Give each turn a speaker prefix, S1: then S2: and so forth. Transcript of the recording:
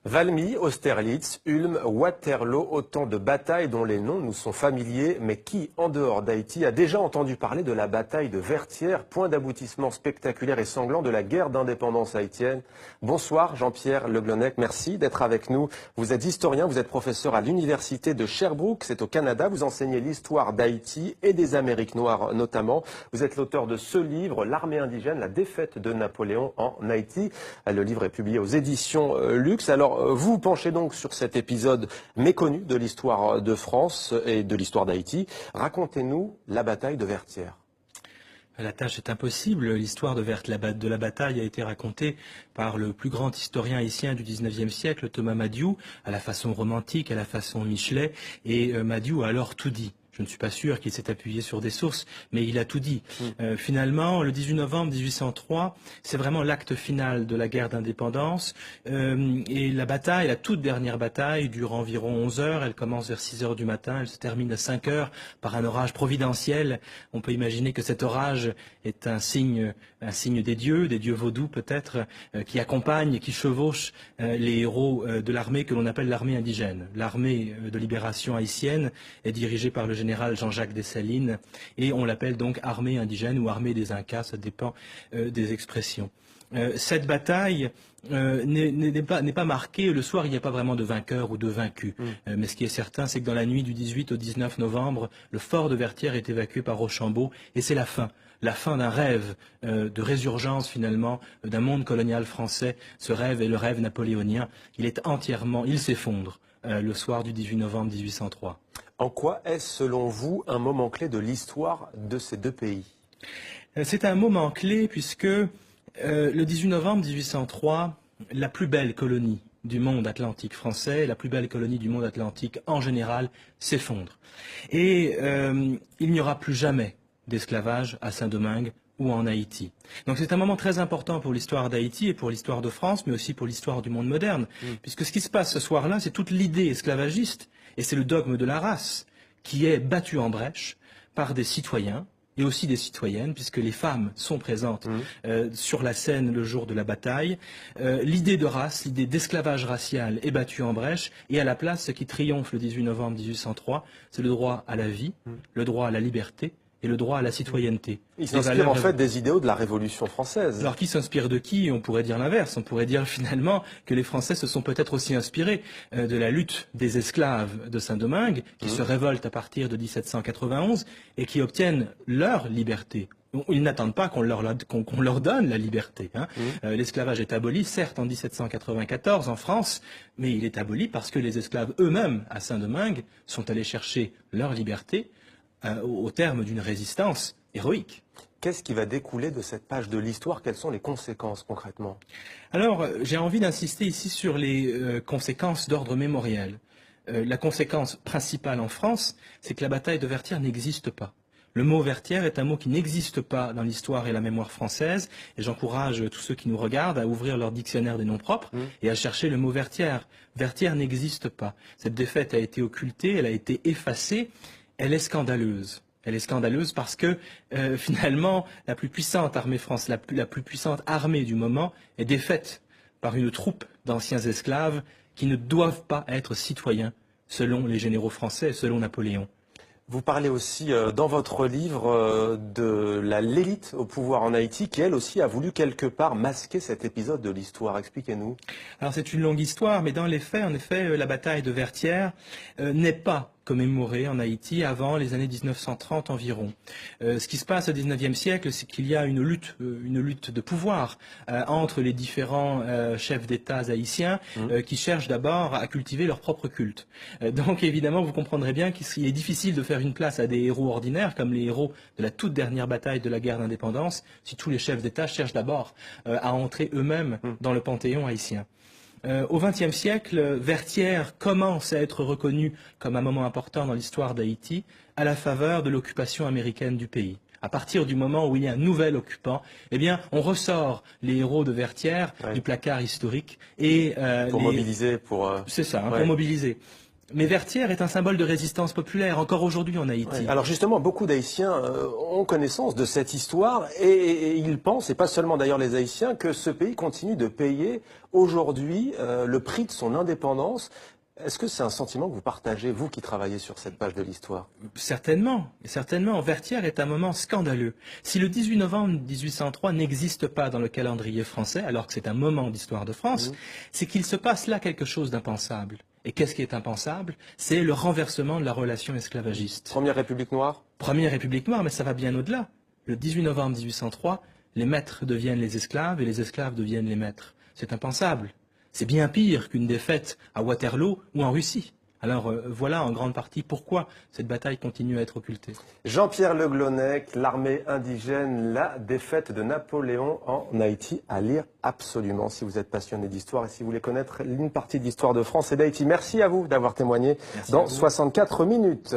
S1: Valmy, Austerlitz, Ulm, Waterloo, autant de batailles dont les noms nous sont familiers, mais qui, en dehors d'Haïti, a déjà entendu parler de la bataille de Vertières, point d'aboutissement spectaculaire et sanglant de la guerre d'indépendance haïtienne. Bonsoir Jean-Pierre Le Glonec, merci d'être avec nous. Vous êtes historien, vous êtes professeur à l'université de Sherbrooke, c'est au Canada. Vous enseignez l'histoire d'Haïti et des Amériques noires notamment. Vous êtes l'auteur de ce livre, L'armée indigène, la défaite de Napoléon en Haïti. Le livre est publié aux éditions Lux. Alors, vous penchez donc sur cet épisode méconnu de l'histoire de France et de l'histoire d'Haïti. Racontez-nous la bataille de Vertières.
S2: La tâche est impossible. L'histoire de la bataille a été racontée par le plus grand historien haïtien du XIXe siècle, Thomas Madiou, à la façon romantique, à la façon Michelet. Et Madiou a alors tout dit. Je ne suis pas sûr qu'il s'est appuyé sur des sources, mais il a tout dit. Finalement, le 18 novembre 1803, c'est vraiment l'acte final de la guerre d'indépendance. Et la bataille, la toute dernière bataille, dure environ 11 heures. Elle commence vers 6 heures du matin. Elle se termine à 5 heures par un orage providentiel. On peut imaginer que cet orage est un signe des dieux vaudous peut-être, qui accompagnent et qui chevauchent les héros de l'armée que l'on appelle l'armée indigène. L'armée de libération haïtienne est dirigée par le général Jean-Jacques Dessalines et on l'appelle donc armée indigène ou armée des Incas, ça dépend des expressions. Cette bataille n'est pas marquée, le soir il n'y a pas vraiment de vainqueur ou de vaincu. Mais ce qui est certain, c'est que dans la nuit du 18 au 19 novembre, le fort de Vertières est évacué par Rochambeau et c'est la fin d'un rêve de résurgence finalement d'un monde colonial français. Ce rêve est le rêve napoléonien. Il s'effondre le soir du 18 novembre 1803.
S1: En quoi est-ce, selon vous, un moment clé de l'histoire de ces deux pays?
S2: C'est un moment clé puisque le 18 novembre 1803, la plus belle colonie du monde atlantique français, la plus belle colonie du monde atlantique en général, s'effondre. Et il n'y aura plus jamais d'esclavage à Saint-Domingue ou en Haïti. Donc c'est un moment très important pour l'histoire d'Haïti et pour l'histoire de France, mais aussi pour l'histoire du monde moderne, puisque ce qui se passe ce soir-là, c'est toute l'idée esclavagiste, et c'est le dogme de la race, qui est battu en brèche par des citoyens, et aussi des citoyennes, puisque les femmes sont présentes sur la scène le jour de la bataille. L'idée de race, l'idée d'esclavage racial est battue en brèche, et à la place, ce qui triomphe le 18 novembre 1803, c'est le droit à la vie, le droit à la liberté, et le droit à la citoyenneté.
S1: Il s'inspire en fait des idéaux de la Révolution française.
S2: Alors qui s'inspire de qui? On pourrait dire l'inverse. On pourrait dire finalement que les Français se sont peut-être aussi inspirés de la lutte des esclaves de Saint-Domingue, qui se révoltent à partir de 1791 et qui obtiennent leur liberté. Ils n'attendent pas qu'on leur donne la liberté. L'esclavage est aboli, certes, en 1794 en France, mais il est aboli parce que les esclaves eux-mêmes à Saint-Domingue sont allés chercher leur liberté au terme d'une résistance héroïque.
S1: Qu'est-ce qui va découler de cette page de l'histoire? Quelles sont les conséquences concrètement?
S2: Alors, j'ai envie d'insister ici sur les conséquences d'ordre mémoriel. La conséquence principale en France, c'est que la bataille de Vertières n'existe pas. Le mot Vertières est un mot qui n'existe pas dans l'histoire et la mémoire française, et j'encourage tous ceux qui nous regardent à ouvrir leur dictionnaire des noms propres et à chercher le mot Vertières. Vertières n'existe pas. Cette défaite a été occultée, elle a été effacée. Elle est scandaleuse. Elle est scandaleuse parce que finalement la plus puissante armée la plus puissante armée du moment est défaite par une troupe d'anciens esclaves qui ne doivent pas être citoyens selon les généraux français, selon Napoléon.
S1: Vous parlez aussi dans votre livre de l'élite au pouvoir en Haïti qui, elle aussi, a voulu quelque part masquer cet épisode de l'histoire. Expliquez-nous.
S2: Alors c'est une longue histoire, mais dans les faits, en effet, la bataille de Vertières n'est pas commémorée en Haïti avant les années 1930 environ. Ce qui se passe au XIXe siècle, c'est qu'il y a une lutte de pouvoir entre les différents chefs d'État haïtiens qui cherchent d'abord à cultiver leur propre culte. Donc évidemment, vous comprendrez bien qu'il est difficile de faire une place à des héros ordinaires comme les héros de la toute dernière bataille de la guerre d'indépendance si tous les chefs d'État cherchent d'abord à entrer eux-mêmes dans le panthéon haïtien. Au XXe siècle, Vertières commence à être reconnu comme un moment important dans l'histoire d'Haïti à la faveur de l'occupation américaine du pays. À partir du moment où il y a un nouvel occupant, eh bien, on ressort les héros de Vertières du placard historique et
S1: pour mobiliser,
S2: c'est ça, pour mobiliser. Mais Vertières est un symbole de résistance populaire, encore aujourd'hui en Haïti.
S1: Ouais. Alors justement, beaucoup d'Haïtiens ont connaissance de cette histoire et ils pensent, et pas seulement d'ailleurs les Haïtiens, que ce pays continue de payer aujourd'hui le prix de son indépendance. Est-ce que c'est un sentiment que vous partagez, vous qui travaillez sur cette page de l'histoire?
S2: Certainement, certainement. Vertières est un moment scandaleux. Si le 18 novembre 1803 n'existe pas dans le calendrier français, alors que c'est un moment d'histoire de France, c'est qu'il se passe là quelque chose d'impensable. Et qu'est-ce qui est impensable? C'est le renversement de la relation esclavagiste.
S1: Première République noire?
S2: Première République noire, mais ça va bien au-delà. Le 18 novembre 1803, les maîtres deviennent les esclaves et les esclaves deviennent les maîtres. C'est impensable. C'est bien pire qu'une défaite à Waterloo ou en Russie. Alors voilà en grande partie pourquoi cette bataille continue à être occultée.
S1: Jean-Pierre Le Glonec, l'armée indigène, la défaite de Napoléon en Haïti, à lire absolument si vous êtes passionné d'histoire et si vous voulez connaître une partie de l'histoire de France et d'Haïti. Merci à vous d'avoir témoigné dans 64 minutes.